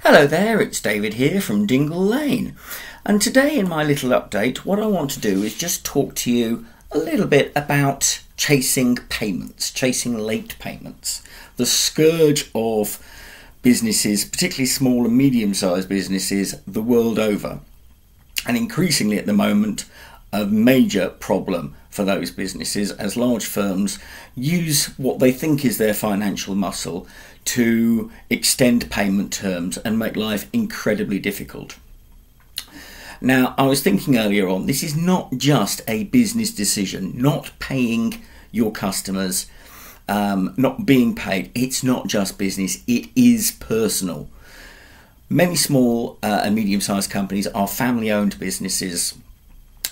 Hello there, it's David here from Dingle Lane, and today in my little update what I want to do is just talk to you a little bit about chasing payments, chasing late payments, the scourge of businesses, particularly small and medium-sized businesses the world over, and increasingly at the moment a major problem for those businesses as large firms use what they think is their financial muscle to extend payment terms and make life incredibly difficult. Now, I was thinking earlier on, this is not just a business decision, not paying your customers, not being paid. It's not just business, it is personal. Many small and medium-sized companies are family-owned businesses.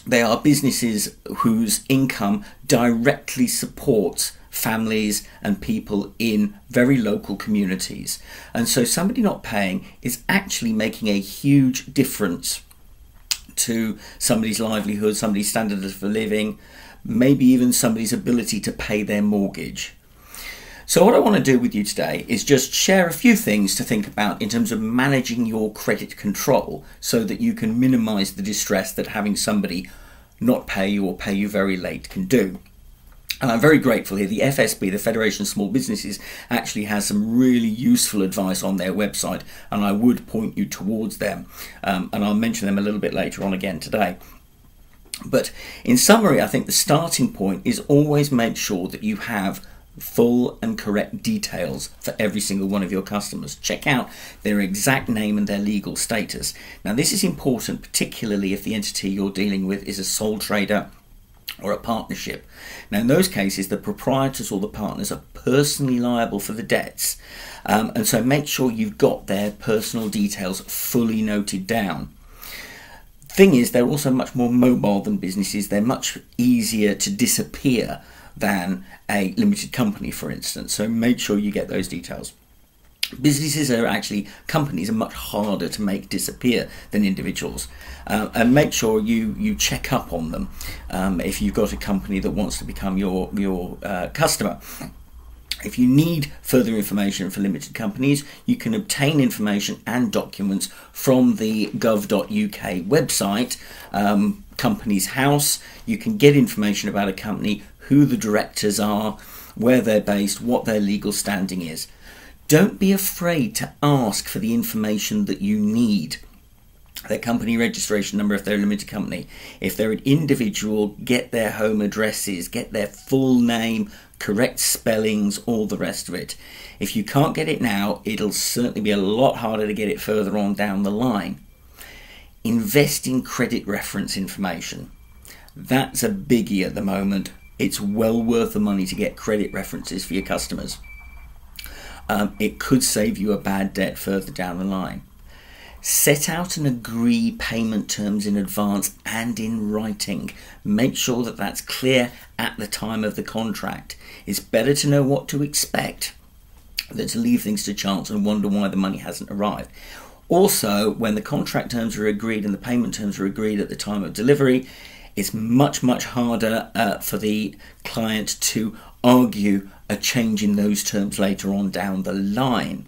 They are businesses whose income directly supports families and people in very local communities. And so somebody not paying is actually making a huge difference to somebody's livelihood, somebody's standard of living, maybe even somebody's ability to pay their mortgage. So what I want to do with you today is just share a few things to think about in terms of managing your credit control so that you can minimize the distress that having somebody not pay you or pay you very late can do. And I'm very grateful here. The FSB, the Federation of Small Businesses, actually has some really useful advice on their website, and I would point you towards them. And I'll mention them a little bit later on again today. But in summary, I think the starting point is always make sure that you have full and correct details for every single one of your customers. Check out their exact name and their legal status. Now, this is important, particularly if the entity you're dealing with is a sole trader or a partnership. Now, in those cases, the proprietors or the partners are personally liable for the debts, and so make sure you've got their personal details fully noted down. Thing is, they're also much more mobile than businesses. They're much easier to disappear than a limited company, for instance, so make sure you get those details. Companies are much harder to make disappear than individuals, and make sure you check up on them if you've got a company that wants to become your customer. If you need further information for limited companies, you can obtain information and documents from the gov.uk website, Companies House. You can get information about a company, who the directors are, where they're based, what their legal standing is. Don't be afraid to ask for the information that you need. Their company registration number if they're a limited company. If they're an individual, get their home addresses, get their full name, correct spellings, all the rest of it. If you can't get it now, it'll certainly be a lot harder to get it further on down the line. Invest in credit reference information. That's a biggie at the moment. It's well worth the money to get credit references for your customers. It could save you a bad debt further down the line. Set out and agree payment terms in advance and in writing. Make sure that that's clear at the time of the contract. It's better to know what to expect than to leave things to chance and wonder why the money hasn't arrived. Also, when the contract terms are agreed and the payment terms are agreed at the time of delivery, it's much harder for the client to argue a change in those terms later on down the line.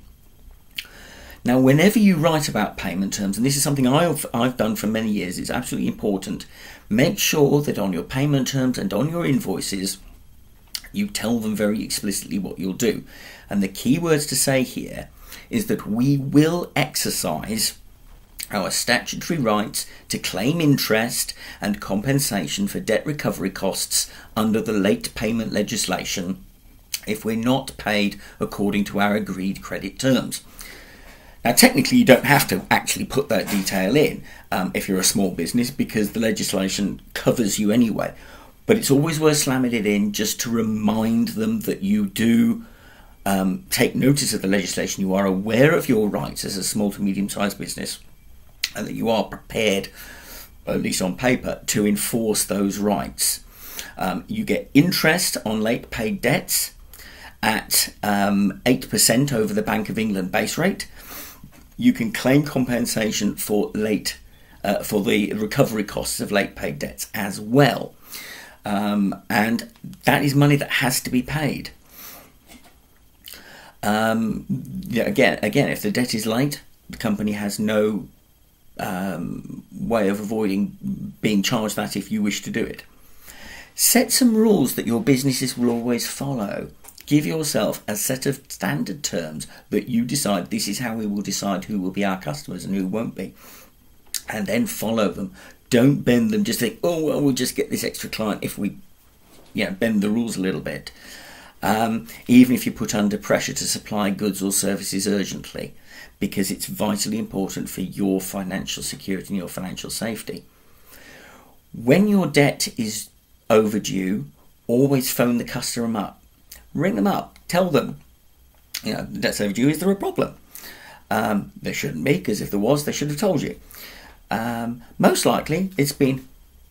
Now, whenever you write about payment terms, and this is something I've done for many years, it's absolutely important, make sure that on your payment terms and on your invoices, you tell them very explicitly what you'll do. And the key words to say here is that we will exercise our statutory rights to claim interest and compensation for debt recovery costs under the late payment legislation if we're not paid according to our agreed credit terms. Now, technically, you don't have to actually put that detail in if you're a small business, because the legislation covers you anyway. But it's always worth slamming it in just to remind them that you do take notice of the legislation, you are aware of your rights as a small to medium-sized business, and that you are prepared, at least on paper, to enforce those rights. You get interest on late paid debts at 8% over the Bank of England base rate. You can claim compensation for the recovery costs of late paid debts as well. And that is money that has to be paid. Again, if the debt is late, the company has no way of avoiding being charged that if you wish to do it. Set some rules that your businesses will always follow. Give yourself a set of standard terms that you decide, this is how we will decide who will be our customers and who won't be. And then follow them. Don't bend them. Just think, oh, well, we'll just get this extra client if we bend the rules a little bit. Even if you're put under pressure to supply goods or services urgently, because it's vitally important for your financial security and your financial safety. When your debt is overdue, always phone the customer up. Ring them up. Tell them, the debt's overdue. Is there a problem? There shouldn't be, because if there was, they should have told you. Most likely, it's been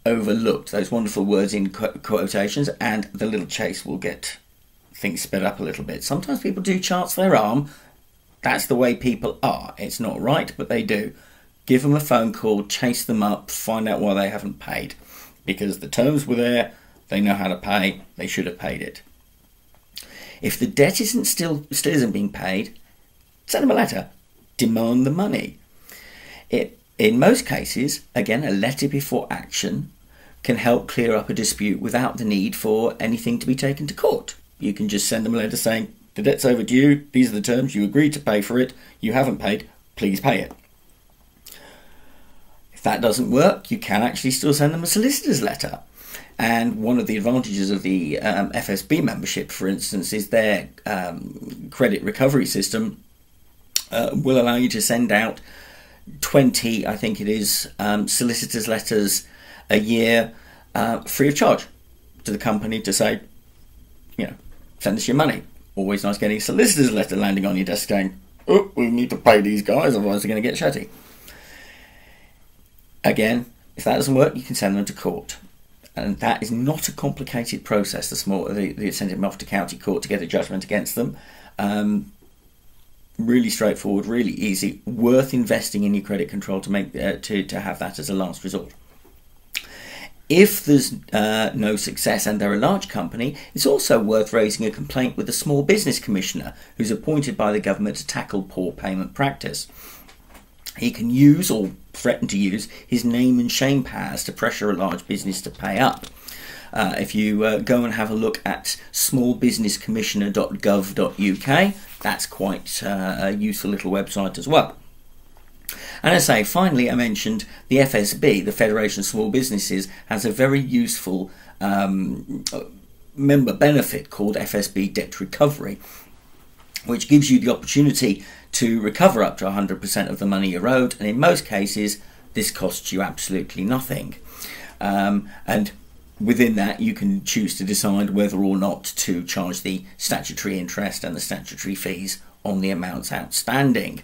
overlooked. Those wonderful words in quotations, and the little chase will get things sped up a little bit. Sometimes people do chance their arm. That's the way people are. It's not right, but they do. Give them a phone call, chase them up, find out why they haven't paid. Because the terms were there, they know how to pay, they should have paid it. If the debt still isn't being paid, send them a letter. Demand the money. In most cases, again, a letter before action can help clear up a dispute without the need for anything to be taken to court. You can just send them a letter saying, the debt's overdue, these are the terms, you agreed to pay for it, you haven't paid, please pay it. If that doesn't work, you can actually still send them a solicitor's letter. And one of the advantages of the FSB membership, for instance, is their credit recovery system will allow you to send out 20, I think it is, solicitors' letters a year free of charge to the company to say, send us your money. Always nice getting a solicitor's letter landing on your desk saying, oh, we need to pay these guys, otherwise they're going to get shutty. Again, if that doesn't work, you can send them to court. And that is not a complicated process. They send them off to county court to get a judgment against them. Really straightforward, really easy, worth investing in your credit control to make to have that as a last resort. If there's no success and they're a large company, it's also worth raising a complaint with the Small Business Commissioner, who's appointed by the government to tackle poor payment practice. He can use, or threaten to use, his name and shame powers to pressure a large business to pay up. If you go and have a look at smallbusinesscommissioner.gov.uk, that's quite a useful little website as well. And I say, finally, I mentioned the FSB, the Federation of Small Businesses, has a very useful member benefit called FSB Debt Recovery, which gives you the opportunity to recover up to 100% of the money you're owed, and in most cases, this costs you absolutely nothing. And within that, you can choose to decide whether or not to charge the statutory interest and the statutory fees on the amounts outstanding.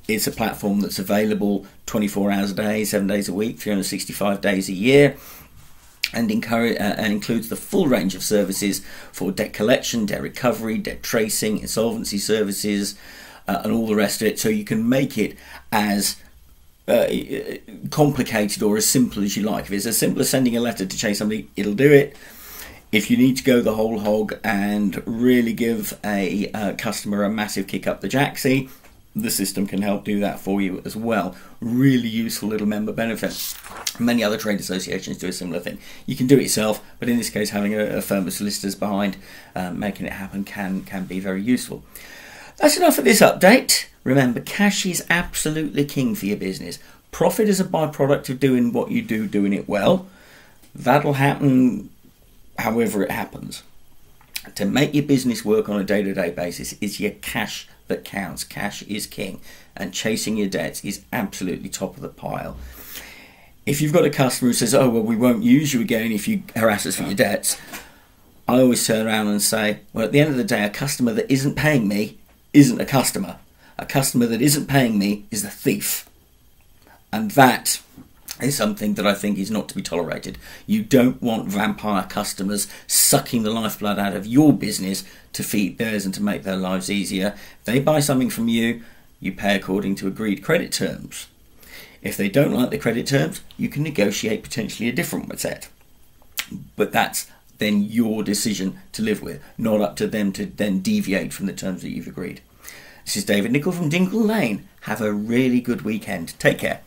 It's a platform that's available 24 hours a day, 7 days a week, 365 days a year, and includes the full range of services for debt collection, debt recovery, debt tracing, insolvency services, and all the rest of it. So you can make it as complicated or as simple as you like. If it's as simple as sending a letter to chase somebody, it'll do it. If you need to go the whole hog and really give a customer a massive kick up the jacksie, the system can help do that for you as well. Really useful little member benefit. Many other trade associations do a similar thing. You can do it yourself, but in this case, having a firm of solicitors behind making it happen can be very useful. That's enough for this update. Remember, cash is absolutely king for your business. Profit is a byproduct of doing what you do, doing it well. That'll happen however it happens. To make your business work on a day-to-day basis is your cash that counts. Cash is king, and chasing your debts is absolutely top of the pile. If you've got a customer who says, oh, well, we won't use you again if you harass us for your debts, I always turn around and say, well, at the end of the day, a customer that isn't paying me isn't a customer. A customer that isn't paying me is a thief. And that is something that I think is not to be tolerated. You don't want vampire customers sucking the lifeblood out of your business to feed theirs and to make their lives easier. If they buy something from you, you pay according to agreed credit terms. If they don't like the credit terms, you can negotiate potentially a different set. But that's then your decision to live with, not up to them to then deviate from the terms that you've agreed. This is David Nicol from Dingle Lane. Have a really good weekend. Take care.